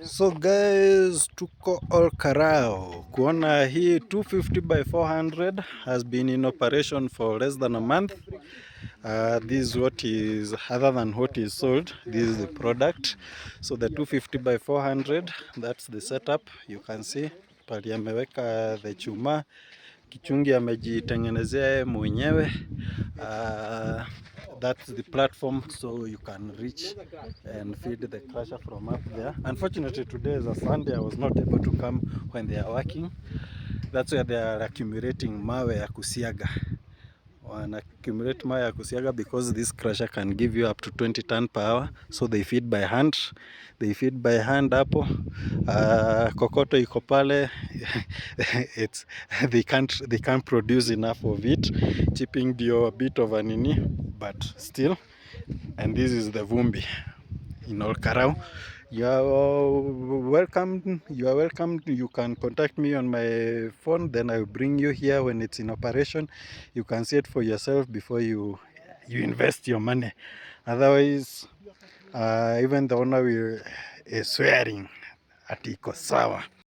So guys, tuko Olkarau kuona hii 250 by 400 has been in operation for less than a month. This is what is, other than what is sold, this is the product. So the 250 by 400, that's the setup. You can see pali ameweka the chuma, kichungi amejitengenezea mwenyewe. That's the platform, so you can reach and feed the crusher from up there. Unfortunately today is a Sunday, I was not able to come when they are working. That's where they are accumulating mawe ya kusiaga. Wana accumulate mawe ya kusiaga because this crusher can give you up to 20 ton per hour, so they feed by hand. They feed by hand hapo. Kokoto iko pale. It's they can't produce enough of it. Chipping ndio a bit of a nini, but still. And this is the vumbi in Olkarau. You are welcome. You are welcome. You can contact me on my phone, then I will bring you here when it's in operation. You can see it for yourself before you invest your money. Otherwise, even the owner will is swearing at iko sawa.